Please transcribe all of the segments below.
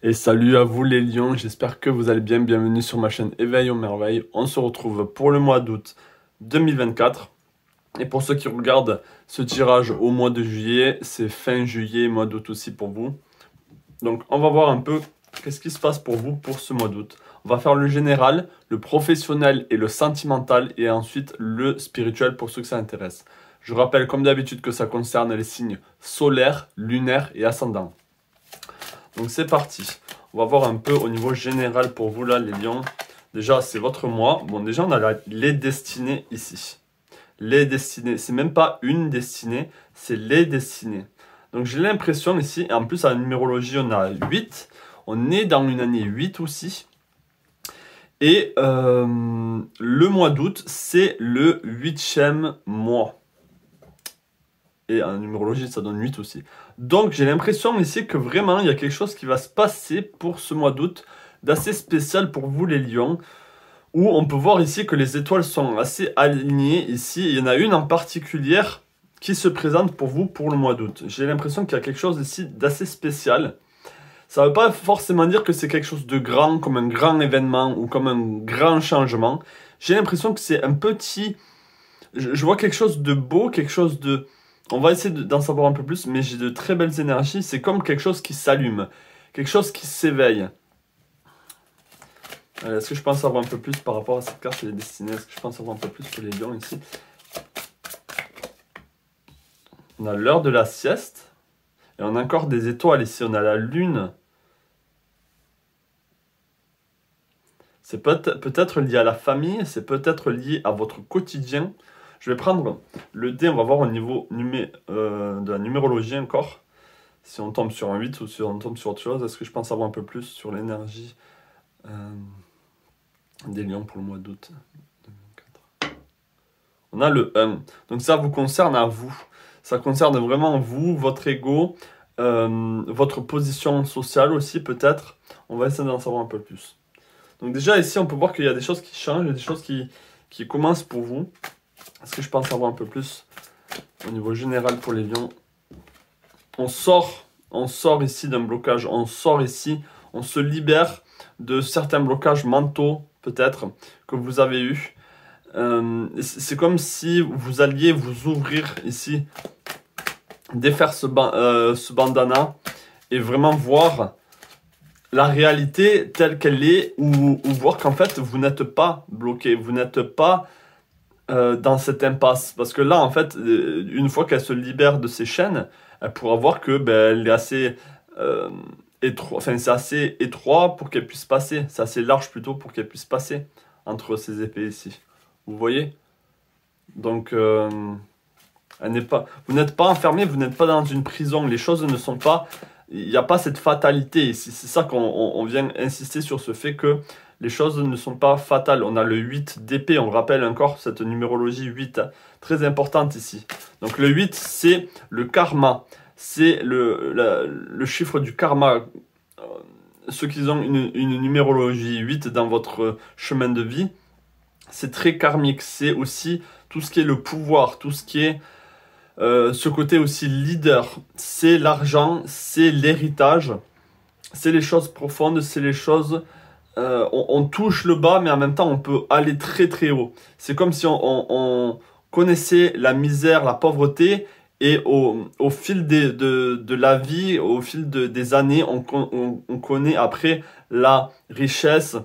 Et salut à vous les lions, j'espère que vous allez bien, bienvenue sur ma chaîne Éveil aux merveilles. On se retrouve pour le mois d'août 2024. Et pour ceux qui regardent ce tirage au mois de juillet, c'est fin juillet, mois d'août aussi pour vous. Donc on va voir un peu qu'est-ce qui se passe pour vous pour ce mois d'août. On va faire le général, le professionnel et le sentimental et ensuite le spirituel pour ceux que ça intéresse. Je rappelle comme d'habitude que ça concerne les signes solaires, lunaires et ascendants. Donc c'est parti. On va voir un peu au niveau général pour vous là les lions. Déjà c'est votre mois. Bon déjà on a les destinées ici. Les destinées, c'est même pas une destinée, c'est les destinées. Donc j'ai l'impression ici, et en plus à la numérologie on a 8. On est dans une année 8 aussi. Et le mois d'août c'est le 8e mois. Et en numérologie, ça donne 8 aussi. Donc, j'ai l'impression ici que vraiment, il y a quelque chose qui va se passer pour ce mois d'août, d'assez spécial pour vous les lions, où on peut voir ici que les étoiles sont assez alignées ici. Il y en a une en particulier qui se présente pour vous pour le mois d'août. J'ai l'impression qu'il y a quelque chose ici d'assez spécial. Ça ne veut pas forcément dire que c'est quelque chose de grand, comme un grand événement ou comme un grand changement. J'ai l'impression que c'est un petit... Je vois quelque chose de beau, quelque chose de... On va essayer d'en savoir un peu plus, mais j'ai de très belles énergies. C'est comme quelque chose qui s'allume, quelque chose qui s'éveille. Est-ce que je peux en savoir un peu plus par rapport à cette carte et les destinées? Est-ce que je peux en savoir un peu plus sur les lions ici? On a l'heure de la sieste. Et on a encore des étoiles ici. On a la lune. C'est peut-être lié à la famille. C'est peut-être lié à votre quotidien. Je vais prendre le dé, on va voir au niveau de la numérologie encore. Si on tombe sur un 8 ou si on tombe sur autre chose. Est-ce que je peux en savoir un peu plus sur l'énergie des lions pour le mois d'août 2024. On a le 1. Donc ça vous concerne à vous. Ça concerne vraiment vous, votre ego, votre position sociale aussi peut-être. On va essayer d'en savoir un peu plus. Donc déjà ici on peut voir qu'il y a des choses qui changent, il y a des choses qui commencent pour vous. Est-ce que je peux en savoir un peu plus au niveau général pour les lions? On sort ici d'un blocage, on sort ici, on se libère de certains blocages mentaux, peut-être, que vous avez eu. C'est comme si vous alliez vous ouvrir ici, défaire ce bandana et vraiment voir la réalité telle qu'elle est ou voir qu'en fait, vous n'êtes pas bloqué, vous n'êtes pas dans cette impasse. Parce que là, en fait, une fois qu'elle se libère de ses chaînes, elle pourra voir que elle est assez étroit, enfin c'est assez étroit pour qu'elle puisse passer. C'est assez large plutôt pour qu'elle puisse passer entre ces épées ici. Vous voyez? Donc, elle n'est pas, vous n'êtes pas enfermé, vous n'êtes pas dans une prison. Les choses ne sont pas... Il n'y a pas cette fatalité ici. C'est ça qu'on vient insister sur ce fait que les choses ne sont pas fatales. On a le 8 d'épée, on rappelle encore cette numérologie 8, très importante ici. Donc le 8, c'est le karma, c'est le chiffre du karma. Ceux qui ont une numérologie 8 dans votre chemin de vie, c'est très karmique. C'est aussi tout ce qui est le pouvoir, tout ce qui est ce côté aussi leader. C'est l'argent, c'est l'héritage, c'est les choses profondes, c'est les choses... on touche le bas, mais en même temps, on peut aller très très haut. C'est comme si on connaissait la misère, la pauvreté, et au fil de la vie, au fil des années, on connaît après la richesse,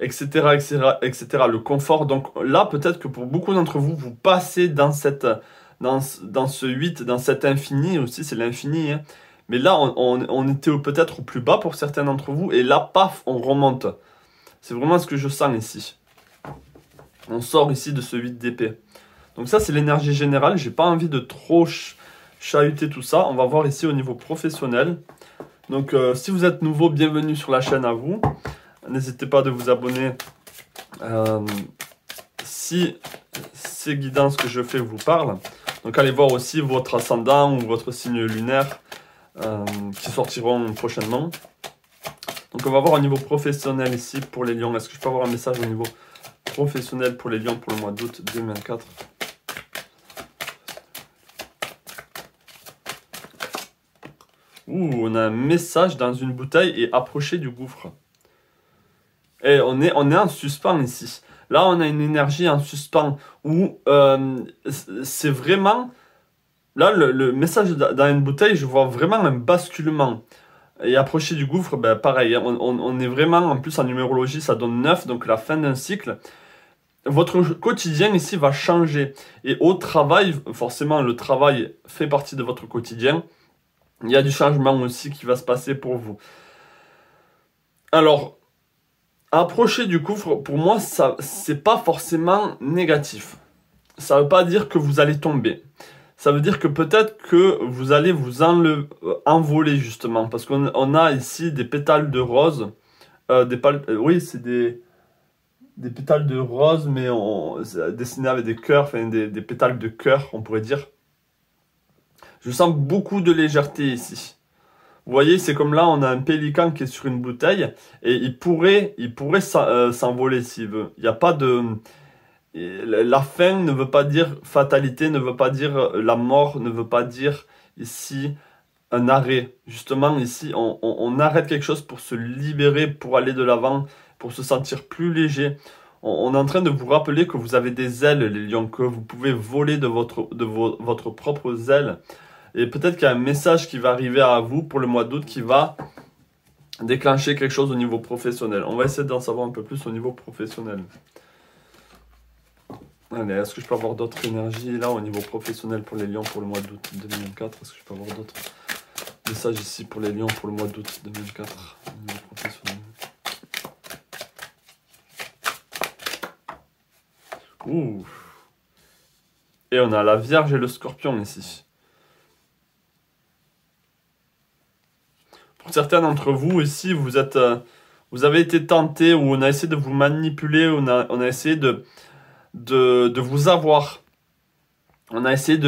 etc., etc., etc., le confort. Donc là, peut-être que pour beaucoup d'entre vous, vous passez dans ce 8, dans cet infini aussi, c'est l'infini, hein. Mais là, on était peut-être au plus bas pour certains d'entre vous. Et là, paf, on remonte. C'est vraiment ce que je sens ici. On sort ici de ce 8 d'épée. Donc ça, c'est l'énergie générale. J'ai pas envie de trop chahuter tout ça. On va voir ici au niveau professionnel. Donc, si vous êtes nouveau, bienvenue sur la chaîne à vous. N'hésitez pas de vous abonner. Si ces guidances que je fais vous parlent. Donc, allez voir aussi votre ascendant ou votre signe lunaire. Qui sortiront prochainement. Donc on va voir au niveau professionnel ici pour les lions. Est-ce que je peux avoir un message au niveau professionnel pour les lions pour le mois d'août 2024? On a un message dans une bouteille et approcher du gouffre. Et on est en suspens ici. Là, on a une énergie en suspens où c'est vraiment... Là, le message dans une bouteille, je vois vraiment un basculement. Et approcher du gouffre, ben, pareil, on est vraiment, en plus en numérologie, ça donne 9, donc la fin d'un cycle. Votre quotidien ici va changer. Et au travail, forcément, le travail fait partie de votre quotidien. Il y a du changement aussi qui va se passer pour vous. Alors, approcher du gouffre, pour moi, ça, c'est pas forcément négatif. Ça ne veut pas dire que vous allez tomber. Ça veut dire que peut-être que vous allez vous envoler justement. Parce qu'on a ici des pétales de rose. Oui, c'est des pétales de rose, mais dessinés avec des cœurs, enfin des pétales de cœur, on pourrait dire. Je sens beaucoup de légèreté ici. Vous voyez, c'est comme là, on a un pélican qui est sur une bouteille et il pourrait s'envoler s'il veut. Il n'y a pas de... La fin ne veut pas dire fatalité, ne veut pas dire la mort, ne veut pas dire ici un arrêt. Justement, ici, on arrête quelque chose pour se libérer, pour aller de l'avant, pour se sentir plus léger. On est en train de vous rappeler que vous avez des ailes, les lions, que vous pouvez voler de votre propre aile. Et peut-être qu'il y a un message qui va arriver à vous pour le mois d'août qui va déclencher quelque chose au niveau professionnel. On va essayer d'en savoir un peu plus au niveau professionnel. Allez, est-ce que je peux avoir d'autres énergies là au niveau professionnel pour les lions pour le mois d'août 2024? Est-ce que je peux avoir d'autres messages ici pour les lions pour le mois d'août 2024 au niveau professionnel? Ouh. Et on a la Vierge et le Scorpion ici. Pour certains d'entre vous ici, vous avez été tentés ou on a essayé de vous manipuler, on a essayé de vous avoir. On a essayé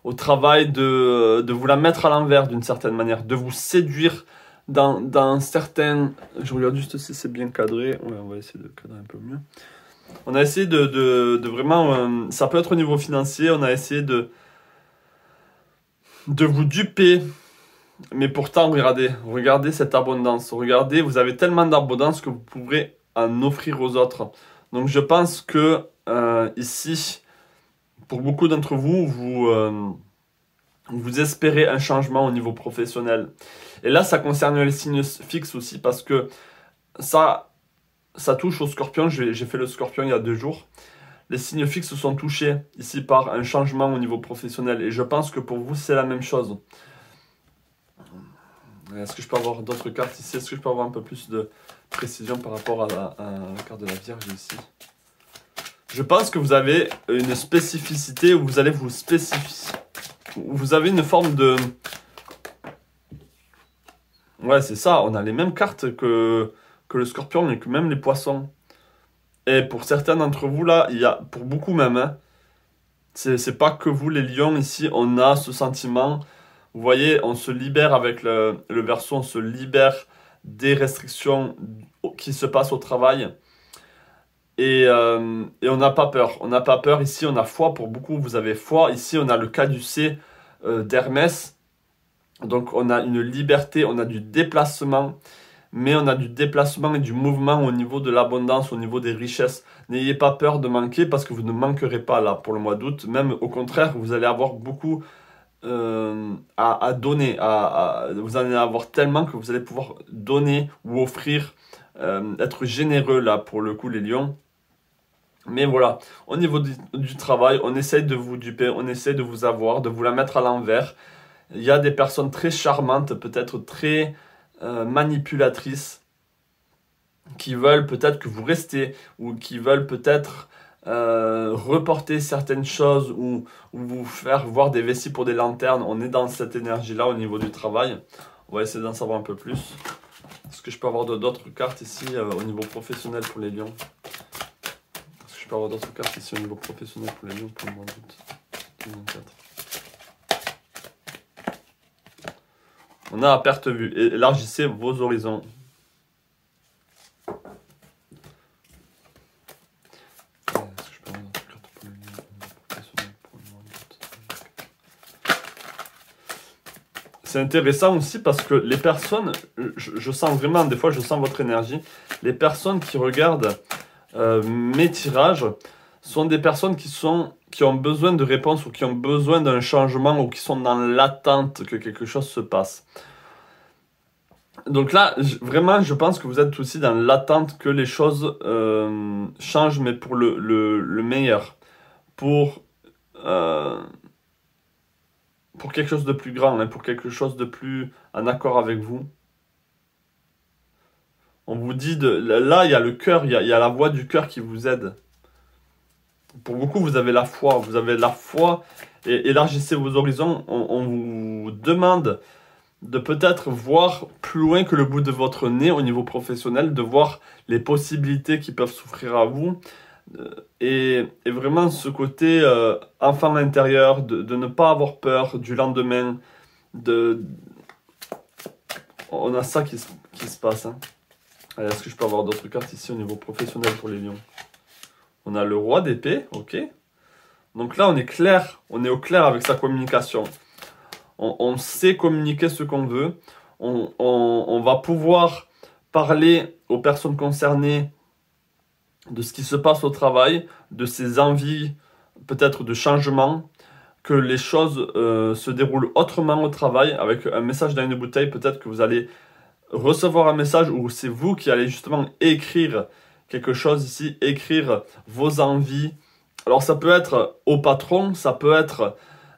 au travail de vous la mettre à l'envers d'une certaine manière, de vous séduire dans certains... Je regarde juste si c'est bien cadré. Ouais, on va essayer de cadrer un peu mieux. On a essayé de vraiment... ça peut être au niveau financier, on a essayé de vous duper. Mais pourtant, regardez cette abondance. Regardez, vous avez tellement d'abondance que vous pourrez en offrir aux autres. Donc je pense que ici, pour beaucoup d'entre vous, vous espérez un changement au niveau professionnel. Et là, ça concerne les signes fixes aussi parce que ça touche au Scorpion. J'ai fait le Scorpion il y a 2 jours. Les signes fixes sont touchés ici par un changement au niveau professionnel. Et je pense que pour vous, c'est la même chose. Est-ce que je peux avoir d'autres cartes ici? Est-ce que je peux avoir un peu plus de précision par rapport à la carte de la Vierge ici? Je pense que vous avez une spécificité où vous allez vous spécifier. Vous avez une forme de... Ouais, c'est ça. On a les mêmes cartes que le Scorpion et que même les Poissons. Et pour certains d'entre vous, là, il y a... Pour beaucoup même, hein, c'est pas que vous, les lions, ici, on a ce sentiment... Vous voyez, on se libère avec le Verseau, on se libère des restrictions qui se passent au travail. Et on n'a pas peur. On n'a pas peur. Ici, on a foi. Pour beaucoup, vous avez foi. Ici, on a le caducée d'Hermès. Donc, on a une liberté, on a du déplacement. Mais on a du déplacement et du mouvement au niveau de l'abondance, au niveau des richesses. N'ayez pas peur de manquer parce que vous ne manquerez pas là pour le mois d'août. Même au contraire, vous allez avoir beaucoup... à donner, vous allez avoir tellement que vous allez pouvoir donner ou offrir, être généreux là pour le coup les lions. Mais voilà, au niveau du travail, on essaye de vous duper, on essaye de vous avoir, de vous la mettre à l'envers. Il y a des personnes très charmantes, peut-être très manipulatrices, qui veulent peut-être que vous restiez ou qui veulent peut-être reporter certaines choses ou vous faire voir des vessies pour des lanternes. On est dans cette énergie-là au niveau du travail. On va essayer d'en savoir un peu plus. Est-ce que je peux avoir d'autres cartes ici au niveau professionnel pour les lions? Est-ce que je peux avoir d'autres cartes ici au niveau professionnel pour les lions pour le mois d'août 2024? On a à perte vue. Élargissez vos horizons. c'est intéressant aussi parce que les personnes, je sens vraiment, des fois je sens votre énergie, les personnes qui regardent mes tirages sont des personnes qui ont besoin de réponses ou qui ont besoin d'un changement ou qui sont dans l'attente que quelque chose se passe. Donc là, vraiment, je pense que vous êtes aussi dans l'attente que les choses changent, mais pour le meilleur. Euh, pour quelque chose de plus grand, hein, pour quelque chose de plus en accord avec vous. On vous dit, là, il y a le cœur, il y a la voix du cœur qui vous aide. Pour beaucoup, vous avez la foi, et élargissez vos horizons. On vous demande de peut-être voir plus loin que le bout de votre nez au niveau professionnel, de voir les possibilités qui peuvent s'offrir à vous, et vraiment ce côté enfant intérieur, de ne pas avoir peur du lendemain, on a ça qui se passe. Hein. Allez, est-ce que je peux avoir d'autres cartes ici au niveau professionnel pour les lions? On a le roi d'épée, ok. Donc là, on est clair, on est au clair avec sa communication. On sait communiquer ce qu'on veut. On va pouvoir parler aux personnes concernées de ce qui se passe au travail, de ses envies, peut-être de changement, que les choses se déroulent autrement au travail, avec un message dans une bouteille. Peut-être que vous allez recevoir un message où c'est vous qui allez justement écrire quelque chose ici, écrire vos envies. Alors ça peut être au patron, ça peut être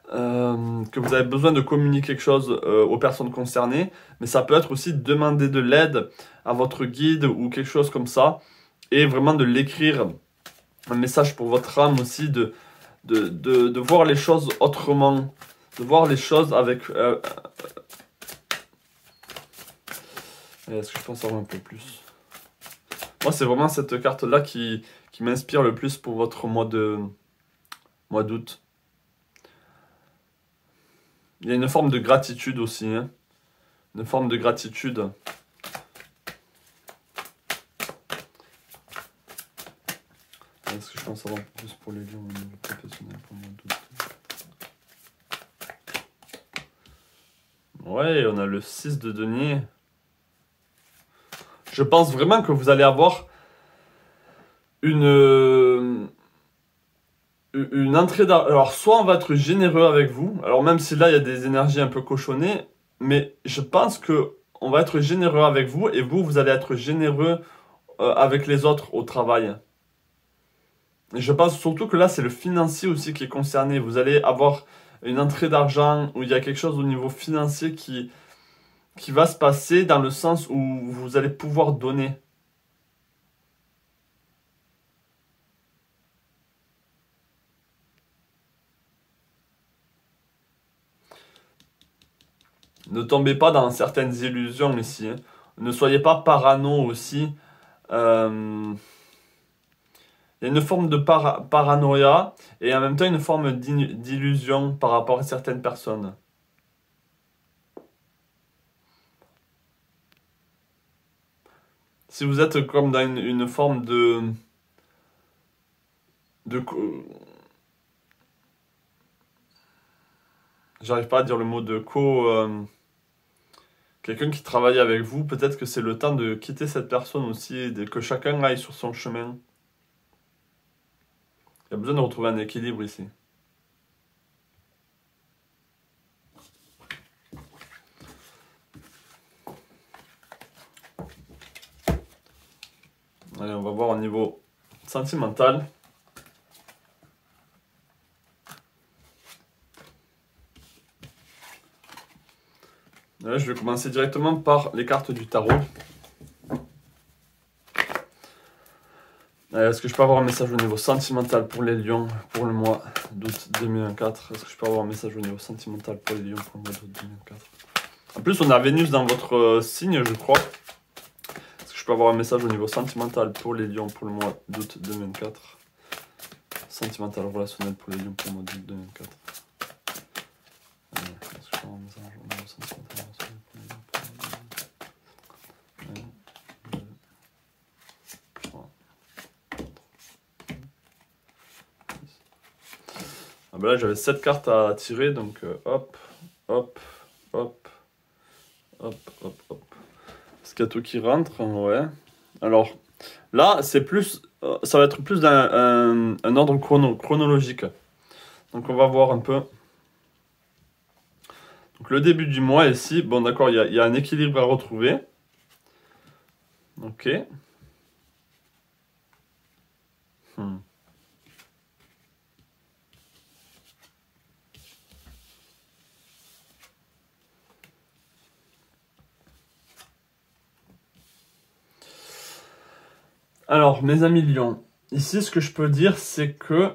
que vous avez besoin de communiquer quelque chose aux personnes concernées, mais ça peut être aussi demander de l'aide à votre guide ou quelque chose comme ça, et vraiment de l'écrire, un message pour votre âme aussi, de voir les choses autrement, de voir les choses avec... Est-ce que je peux en savoir un peu plus? Moi, c'est vraiment cette carte-là qui m'inspire le plus pour votre mois d'août. Il y a une forme de gratitude aussi. Hein. Une forme de gratitude. Est-ce que je peux en savoir un peu plus pour les lions au niveau professionnel pour le mois d'août? Ouais, on a le 6 de denier. Je pense vraiment que vous allez avoir une entrée d'argent. Alors, soit on va être généreux avec vous, alors même si là, il y a des énergies un peu cochonnées, mais je pense que on va être généreux avec vous, et vous allez être généreux avec les autres au travail. Et je pense surtout que là, c'est le financier aussi qui est concerné. Vous allez avoir une entrée d'argent, où il y a quelque chose au niveau financier qui va se passer dans le sens où vous allez pouvoir donner. Ne tombez pas dans certaines illusions ici. Hein. Ne soyez pas parano aussi. Il y a une forme de paranoïa et en même temps une forme d'illusion par rapport à certaines personnes. Si vous êtes comme dans une forme de j'arrive pas à dire le mot de quelqu'un qui travaille avec vous, peut-être que c'est le temps de quitter cette personne aussi et que chacun aille sur son chemin. Il y a besoin de retrouver un équilibre ici. Allez, on va voir au niveau sentimental. Là, je vais commencer directement par les cartes du tarot. Est-ce que je peux avoir un message au niveau sentimental pour les lions pour le mois d'août 2024? Est-ce que je peux avoir un message au niveau sentimental pour les lions pour le mois d'août 2024? En plus, on a Vénus dans votre signe, je crois. Est-ce que je peux avoir un message au niveau sentimental pour les lions pour le mois d'août 2024? Sentimental relationnel pour les lions pour le mois d'août 2024. Est-ce que je peux avoir un message au niveau sentimental relationnel pour les lions pour le mois Ah ben là j'avais 7 cartes à tirer, donc hop, hop, hop, hop, hop, hop. Est-ce qu'il y a tout qui rentre? Ouais. Alors, là, c'est plus... ça va être plus un ordre chronologique. Donc, on va voir un peu. Donc, le début du mois ici. Bon, d'accord, il y a un équilibre à retrouver. Ok. Alors, mes amis Lions, ici, ce que je peux dire, c'est que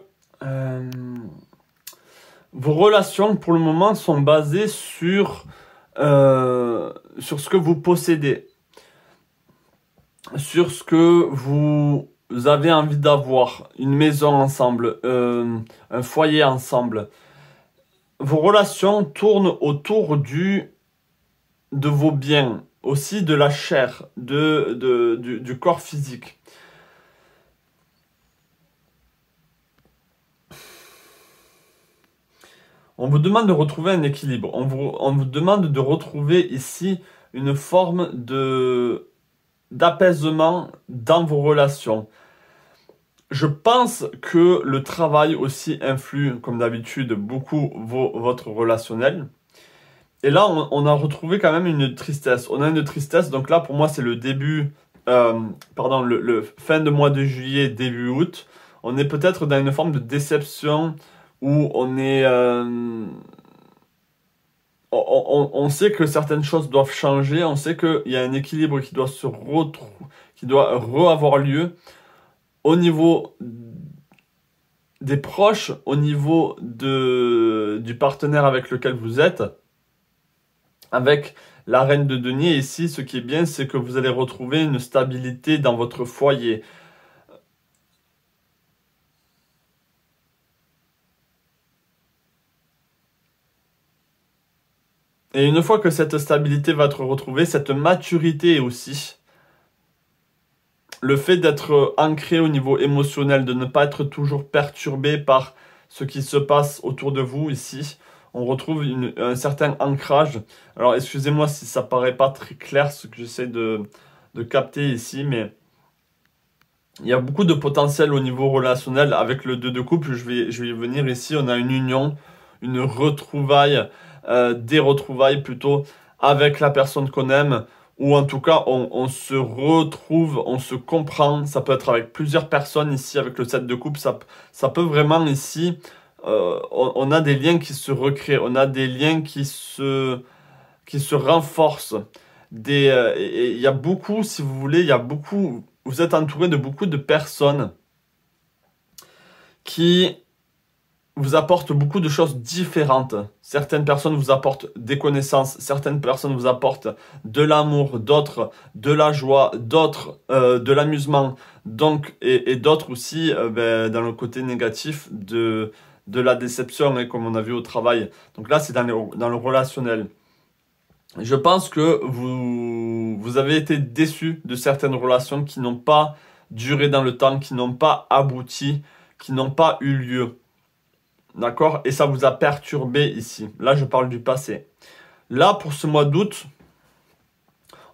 vos relations, pour le moment, sont basées sur ce que vous possédez, sur ce que vous avez envie d'avoir, une maison ensemble, un foyer ensemble. Vos relations tournent autour de vos biens, aussi de la chair, du corps physique. On vous demande de retrouver un équilibre. On vous demande de retrouver ici une forme d'apaisement dans vos relations. Je pense que le travail aussi influe, comme d'habitude, beaucoup votre relationnel. Et là, on a retrouvé quand même une tristesse. On a une tristesse, donc là, pour moi, c'est le début, le fin de mois de juillet, début août. On est peut-être dans une forme de déception où on sait que certaines choses doivent changer, on sait qu'il y a un équilibre qui doit avoir lieu au niveau des proches, au niveau du partenaire avec lequel vous êtes. Avec la reine de denier ici, ce qui est bien, c'est que vous allez retrouver une stabilité dans votre foyer. Et une fois que cette stabilité va être retrouvée, cette maturité aussi, le fait d'être ancré au niveau émotionnel, de ne pas être toujours perturbé par ce qui se passe autour de vous ici, on retrouve un certain ancrage. Alors excusez-moi si ça paraît pas très clair ce que j'essaie de capter ici, mais il y a beaucoup de potentiel au niveau relationnel avec le 2 de couple. Je vais y venir ici. On a une union, une retrouvaille, des retrouvailles plutôt avec la personne qu'on aime, ou en tout cas on se retrouve, on se comprend. Ça peut être avec plusieurs personnes ici avec le 7 de couple. Ça peut vraiment ici, on a des liens qui se recréent, on a des liens qui se renforcent. Il y a beaucoup, si vous voulez, vous êtes entouré de beaucoup de personnes qui vous apportent beaucoup de choses différentes. Certaines personnes vous apportent des connaissances, certaines personnes vous apportent de l'amour, d'autres de la joie, d'autres de l'amusement, donc et d'autres aussi dans le côté négatif de la déception, hein, comme on a vu au travail. Donc là, c'est dans le relationnel. Je pense que vous avez été déçu de certaines relations qui n'ont pas duré dans le temps, qui n'ont pas abouti, qui n'ont pas eu lieu. D'accord? Et ça vous a perturbé ici. Là, je parle du passé. Là, pour ce mois d'août,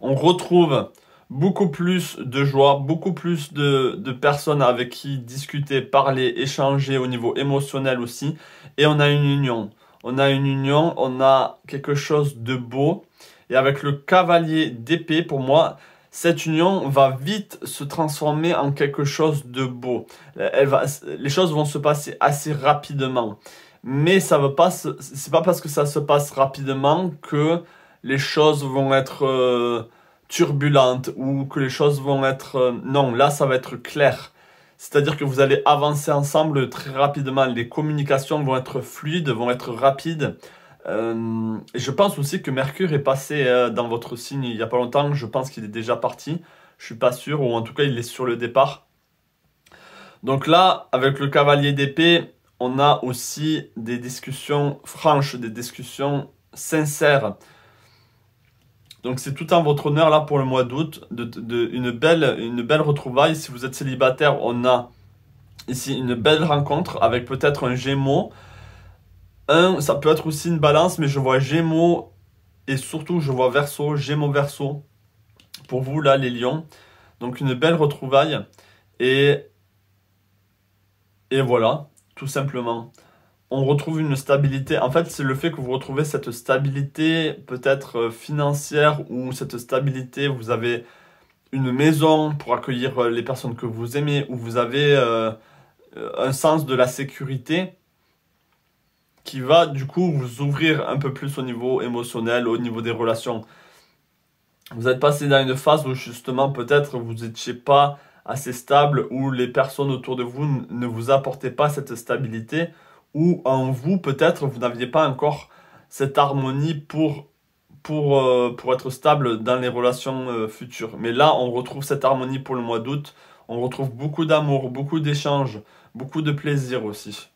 on retrouve beaucoup plus de joie, beaucoup plus de personnes avec qui discuter, parler, échanger au niveau émotionnel aussi. Et on a une union. On a une union, on a quelque chose de beau. Et avec le cavalier d'épée, pour moi, cette union va vite se transformer en quelque chose de beau. Les choses vont se passer assez rapidement. Mais c'est pas parce que ça se passe rapidement que les choses vont être turbulentes ou que les choses vont être... non, là, ça va être clair. C'est-à-dire que vous allez avancer ensemble très rapidement. Les communications vont être fluides, vont être rapides. Et je pense aussi que Mercure est passé dans votre signe il n'y a pas longtemps. Je pense qu'il est déjà parti. Je suis pas sûr, ou en tout cas il est sur le départ. Donc là, avec le cavalier d'épée, on a aussi des discussions franches, des discussions sincères. Donc c'est tout en votre honneur là pour le mois d'août, une belle retrouvaille. Si vous êtes célibataire, on a ici une belle rencontre avec peut-être un Gémeaux. Ça peut être aussi une Balance, mais je vois Gémeaux Et surtout, je vois Verseau, Gémeaux Verseau. Pour vous, là, les lions. Donc, une belle retrouvaille. Et voilà, tout simplement. On retrouve une stabilité. En fait, c'est le fait que vous retrouvez cette stabilité peut-être financière ou cette stabilité, vous avez une maison pour accueillir les personnes que vous aimez, ou vous avez un sens de la sécurité qui va du coup vous ouvrir un peu plus au niveau émotionnel, au niveau des relations. Vous êtes passé dans une phase où justement peut-être vous n'étiez pas assez stable, où les personnes autour de vous ne vous apportaient pas cette stabilité, ou en vous peut-être vous n'aviez pas encore cette harmonie pour être stable dans les relations futures. Mais là, on retrouve cette harmonie pour le mois d'août. On retrouve beaucoup d'amour, beaucoup d'échanges, beaucoup de plaisir aussi.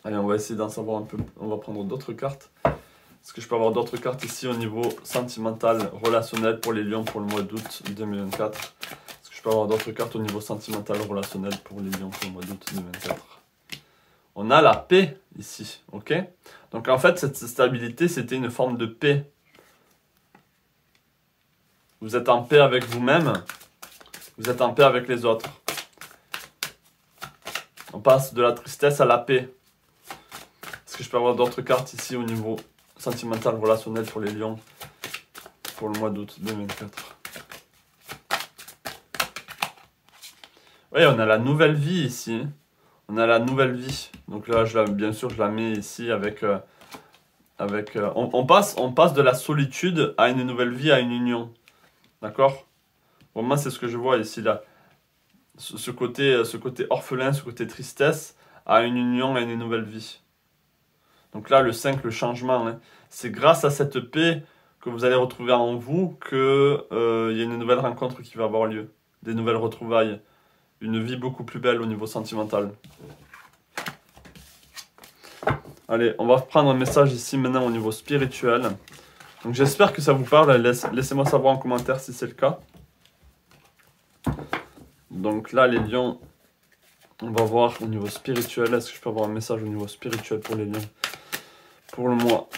Allez, on va essayer d'en savoir un peu. On va prendre d'autres cartes. Est-ce que je peux avoir d'autres cartes ici au niveau sentimental, relationnel pour les lions pour le mois d'août 2024? Est-ce que je peux avoir d'autres cartes au niveau sentimental, relationnel pour les lions pour le mois d'août 2024? On a la paix ici, ok? Donc en fait, cette stabilité, c'était une forme de paix. Vous êtes en paix avec vous-même, vous êtes en paix avec les autres. On passe de la tristesse à la paix. Est-ce que je peux avoir d'autres cartes ici au niveau sentimental, relationnel pour les lions pour le mois d'août 2024? Oui, on a la nouvelle vie ici. On a la nouvelle vie. Donc là, bien sûr, je la mets ici avec... on passe de la solitude à une nouvelle vie, à une union. D'accord? Vraiment, c'est ce que je vois ici, là. Ce côté orphelin, ce côté tristesse, à une union, à une nouvelle vie. Donc là, le 5, le changement. Hein. C'est grâce à cette paix que vous allez retrouver en vous qu'il y a une nouvelle rencontre qui va avoir lieu. Des nouvelles retrouvailles. Une vie beaucoup plus belle au niveau sentimental. Allez, on va prendre un message ici maintenant au niveau spirituel. Donc j'espère que ça vous parle. Laissez-moi savoir en commentaire si c'est le cas. Donc là, les lions, on va voir au niveau spirituel. Est-ce que je peux avoir un message au niveau spirituel pour les lions? Pour le mois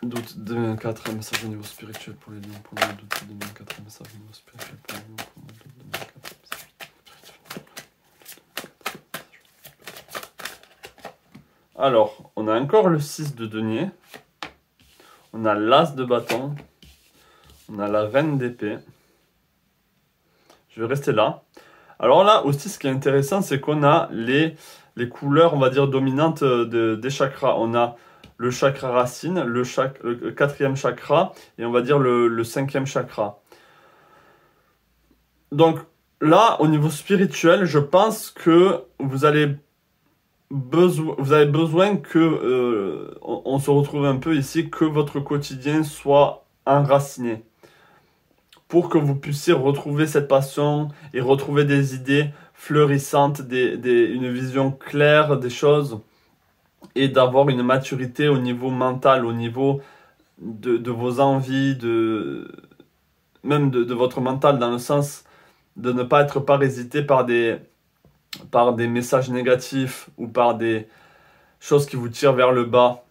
d'août 2024, un message au niveau spirituel pour les lions. Pour le mois d'août 2024, un message au niveau spirituel pour les lions. Pour le mois d'août 2024, alors, on a encore le 6 de denier. On a l'as de bâton. On a la reine d'épée. Je vais rester là. Alors là aussi, ce qui est intéressant, c'est qu'on a les couleurs, on va dire, dominantes des chakras. On a le chakra racine, le 4e chakra, et on va dire le 5e chakra. Donc là, au niveau spirituel, je pense que vous avez besoin que on se retrouve un peu ici, que votre quotidien soit enraciné, pour que vous puissiez retrouver cette passion et retrouver des idées fleurissantes, une vision claire des choses, et d'avoir une maturité au niveau mental, au niveau de vos envies, même de votre mental, dans le sens de ne pas être parasité par des messages négatifs ou par des choses qui vous tirent vers le bas.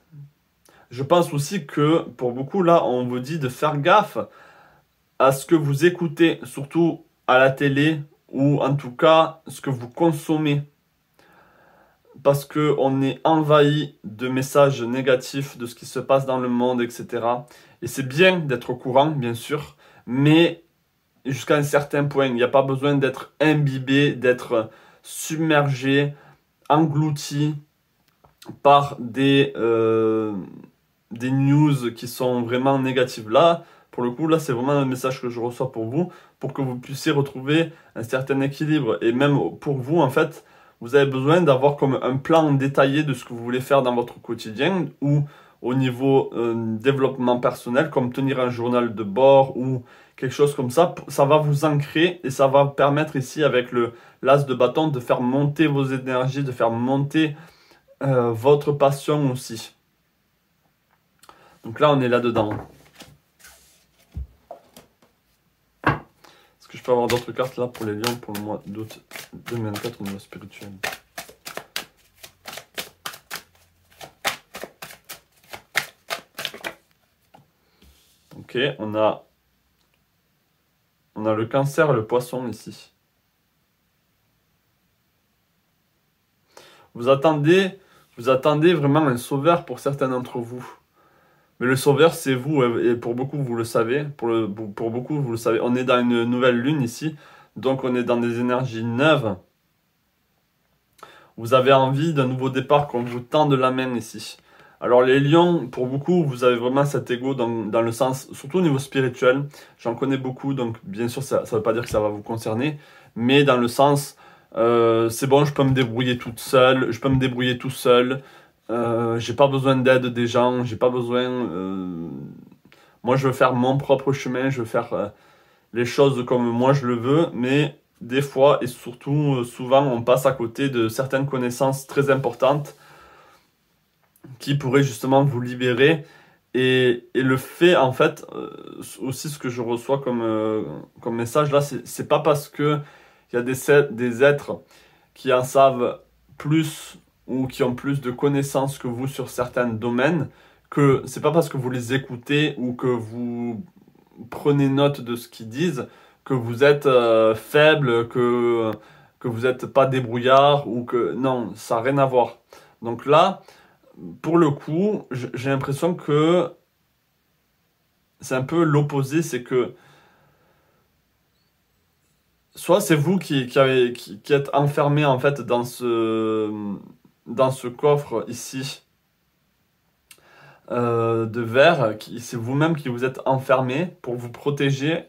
Je pense aussi que pour beaucoup, là, on vous dit de faire gaffe à ce que vous écoutez, surtout à la télé, ou en tout cas ce que vous consommez. Parce qu'on est envahi de messages négatifs, de ce qui se passe dans le monde, etc. Et c'est bien d'être au courant, bien sûr, mais jusqu'à un certain point. Il n'y a pas besoin d'être imbibé, d'être submergé, englouti par des news qui sont vraiment négatives. Là, pour le coup, là, c'est vraiment un message que je reçois pour vous, pour que vous puissiez retrouver un certain équilibre. Et même pour vous, en fait, vous avez besoin d'avoir comme un plan détaillé de ce que vous voulez faire dans votre quotidien, ou au niveau développement personnel, comme tenir un journal de bord ou quelque chose comme ça. Ça va vous ancrer et ça va permettre ici, avec l'as de bâton, de faire monter vos énergies, de faire monter votre passion aussi. Donc là, on est là-dedans. Est-ce que je peux avoir d'autres cartes là pour les lions pour le mois d'août 2024 au niveau spirituel? Ok, on a le Cancer et le Poisson ici. Vous attendez vraiment un sauveur pour certains d'entre vous. Mais le sauveur, c'est vous, et pour beaucoup, vous le savez. Pour beaucoup, vous le savez. On est dans une nouvelle lune ici, donc on est dans des énergies neuves. Vous avez envie d'un nouveau départ, qu'on vous tende la main ici. Alors les lions, pour beaucoup, vous avez vraiment cet ego dans le sens, surtout au niveau spirituel. J'en connais beaucoup, donc bien sûr, ça ne veut pas dire que ça va vous concerner, mais dans le sens, c'est bon, je peux me débrouiller toute seule, je peux me débrouiller tout seul. J'ai pas besoin d'aide des gens, j'ai pas besoin. Moi, je veux faire mon propre chemin, je veux faire les choses comme moi je le veux, mais des fois et surtout souvent, on passe à côté de certaines connaissances très importantes qui pourraient justement vous libérer. Et le fait, en fait, aussi ce que je reçois comme message là, c'est pas parce que il y a des êtres qui en savent plus ou qui ont plus de connaissances que vous sur certains domaines, que c'est pas parce que vous les écoutez ou que vous prenez note de ce qu'ils disent que vous êtes faible, que vous n'êtes pas débrouillard ou que... Non, ça n'a rien à voir. Donc là, pour le coup, j'ai l'impression que c'est un peu l'opposé, c'est que soit c'est vous qui êtes enfermé en fait dans ce coffre ici de verre, c'est vous-même qui vous êtes enfermé pour vous protéger,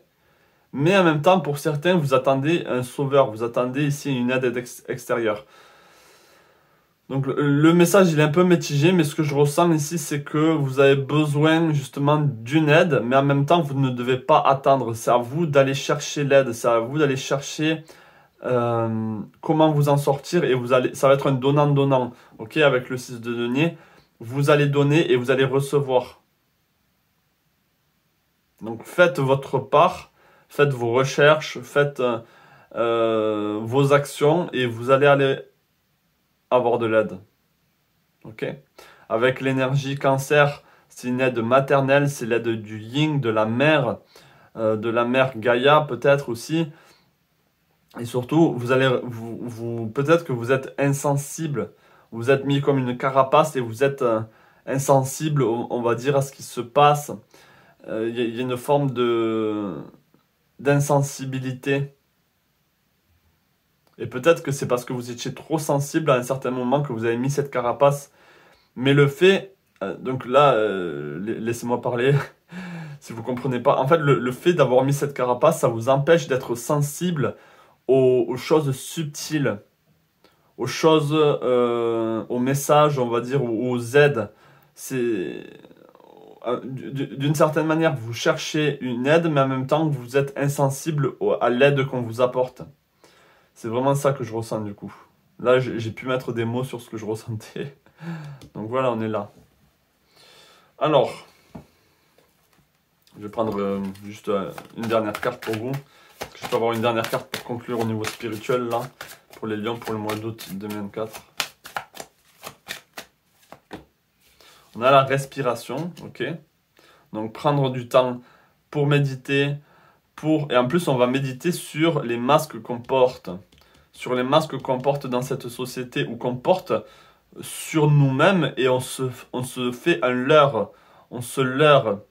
mais en même temps pour certains vous attendez un sauveur, vous attendez ici une aide extérieure. Donc le message il est un peu mitigé, mais ce que je ressens ici c'est que vous avez besoin justement d'une aide, mais en même temps vous ne devez pas attendre, c'est à vous d'aller chercher l'aide, c'est à vous d'aller chercher comment vous en sortir, et ça va être un donnant-donnant, ok, avec le 6 de denier, vous allez donner et vous allez recevoir. Donc faites votre part, faites vos recherches, faites vos actions et vous allez aller avoir de l'aide. Ok? Avec l'énergie Cancer, c'est une aide maternelle, c'est l'aide du yin, de la mère Gaïa peut-être aussi. Et surtout, peut-être que vous êtes insensible, vous êtes mis comme une carapace et vous êtes insensible, on va dire, à ce qui se passe. Il y a une forme d'insensibilité. Et peut-être que c'est parce que vous étiez trop sensible à un certain moment que vous avez mis cette carapace. Mais le fait, donc là, laissez-moi parler, si vous comprenez pas. En fait, le fait d'avoir mis cette carapace, ça vous empêche d'être sensible aux choses subtiles, aux choses, aux messages, on va dire, aux aides. C'est d'une certaine manière, vous cherchez une aide, mais en même temps, vous êtes insensible à l'aide qu'on vous apporte. C'est vraiment ça que je ressens du coup. Là, j'ai pu mettre des mots sur ce que je ressentais. Donc voilà, on est là. Alors, je vais prendre juste une dernière carte pour vous. Je peux avoir une dernière carte pour conclure au niveau spirituel là, pour les lions pour le mois d'août 2024. On a la respiration, ok. Donc prendre du temps pour méditer, et en plus on va méditer sur les masques qu'on porte. Sur les masques qu'on porte dans cette société ou qu'on porte sur nous-mêmes, et on se fait un leurre. On se leurre.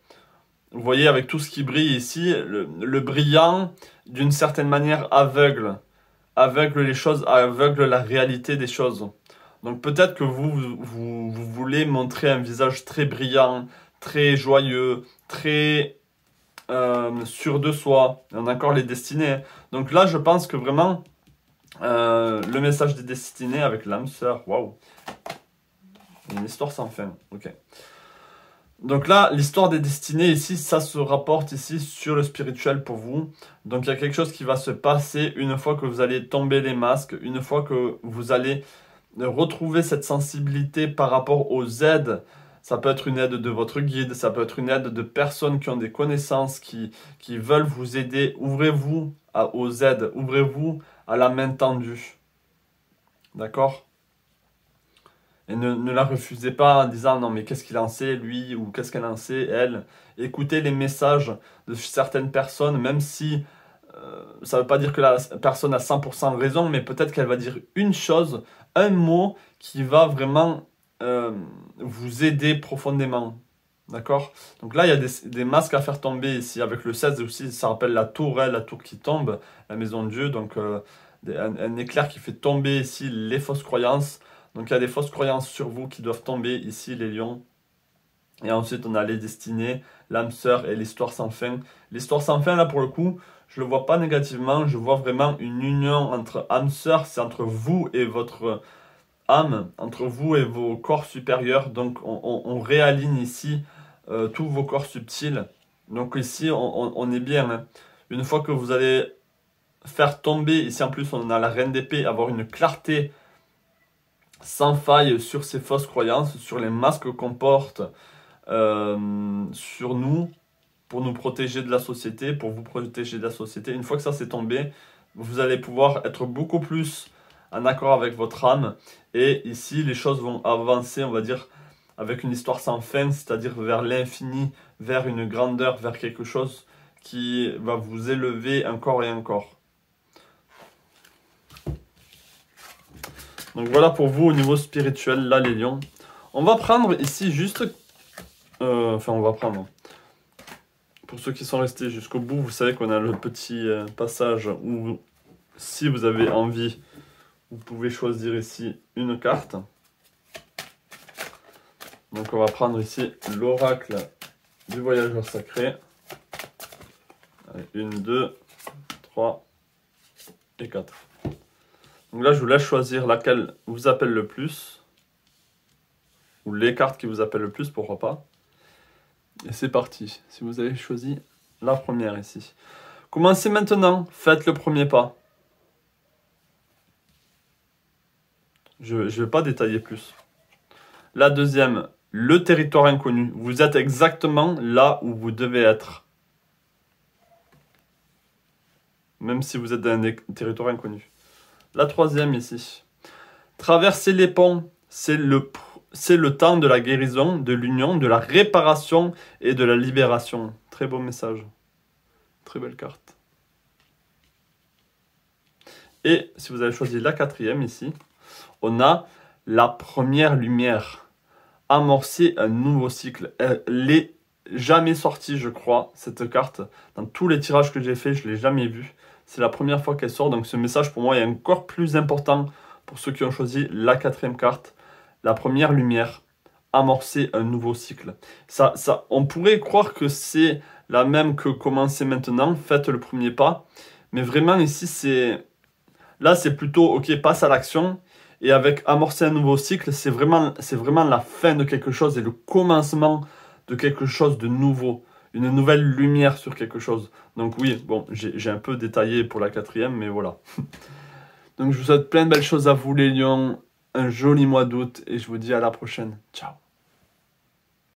Vous voyez, avec tout ce qui brille ici, le brillant, d'une certaine manière, aveugle les choses, aveugle la réalité des choses. Donc peut-être que vous voulez montrer un visage très brillant, très joyeux, très sûr de soi. On a encore les destinées. Donc là, je pense que vraiment, le message des destinées avec l'âme sœur, waouh, une histoire sans fin, ok. Donc là, l'histoire des destinées ici, ça se rapporte ici sur le spirituel pour vous. Donc il y a quelque chose qui va se passer une fois que vous allez tomber les masques, une fois que vous allez retrouver cette sensibilité par rapport aux aides. Ça peut être une aide de votre guide, ça peut être une aide de personnes qui ont des connaissances, qui veulent vous aider. Ouvrez-vous aux aides, ouvrez-vous à la main tendue. D'accord ? Et ne la refusez pas en disant non mais qu'est-ce qu'il en sait lui ou qu'est-ce qu'elle en sait elle. Écoutez les messages de certaines personnes, même si ça ne veut pas dire que la personne a 100% raison, mais peut-être qu'elle va dire une chose, un mot qui va vraiment vous aider profondément. D'accord? Donc là, il y a des masques à faire tomber ici. Avec le 16 aussi, ça rappelle la tour, la tour qui tombe, la maison de Dieu. Donc un éclair qui fait tomber ici les fausses croyances. Donc il y a des fausses croyances sur vous qui doivent tomber ici, les lions. Et ensuite, on a les destinées, l'âme sœur et l'histoire sans fin. L'histoire sans fin, là, pour le coup, je le vois pas négativement. Je vois vraiment une union entre âme sœur, c'est entre vous et votre âme, entre vous et vos corps supérieurs. Donc, on réaligne ici tous vos corps subtils. Donc ici, on est bien. Hein. Une fois que vous allez faire tomber, ici en plus, on a la reine d'épée, avoir une clarté sans faille sur ces fausses croyances, sur les masques qu'on porte, sur nous, pour nous protéger de la société, pour vous protéger de la société. Une fois que ça s'est tombé, vous allez pouvoir être beaucoup plus en accord avec votre âme. Et ici, les choses vont avancer, on va dire, avec une histoire sans fin, c'est-à-dire vers l'infini, vers une grandeur, vers quelque chose qui va vous élever encore et encore. Donc voilà pour vous au niveau spirituel, là les lions. On va prendre ici juste... on va prendre... Pour ceux qui sont restés jusqu'au bout, vous savez qu'on a le petit passage où, si vous avez envie, vous pouvez choisir ici une carte. Donc on va prendre ici l'oracle du voyageur sacré. Allez, 1, 2, 3 et 4. Donc là, je vous laisse choisir laquelle vous appelle le plus. Ou les cartes qui vous appellent le plus, pourquoi pas. Et c'est parti. Si vous avez choisi la première ici. Commencez maintenant. Faites le premier pas. Je ne vais pas détailler plus. La deuxième, le territoire inconnu. Vous êtes exactement là où vous devez être. Même si vous êtes dans un territoire inconnu. La troisième ici. Traverser les ponts, c'est le temps de la guérison, de l'union, de la réparation et de la libération. Très beau message. Très belle carte. Et si vous avez choisi la quatrième ici, on a la première lumière. Amorcer un nouveau cycle. Elle n'est jamais sortie, je crois, cette carte. Dans tous les tirages que j'ai fait, je ne l'ai jamais vue. C'est la première fois qu'elle sort, donc ce message pour moi est encore plus important pour ceux qui ont choisi la quatrième carte. La première lumière, amorcer un nouveau cycle. On pourrait croire que c'est la même que commencer maintenant, faites le premier pas. Mais vraiment ici, là c'est plutôt, ok, passe à l'action. Et avec amorcer un nouveau cycle, c'est vraiment la fin de quelque chose et le commencement de quelque chose de nouveau. Une nouvelle lumière sur quelque chose. Donc oui, bon, j'ai un peu détaillé pour la quatrième, mais voilà. Donc je vous souhaite plein de belles choses à vous les lions, un joli mois d'août et je vous dis à la prochaine. Ciao.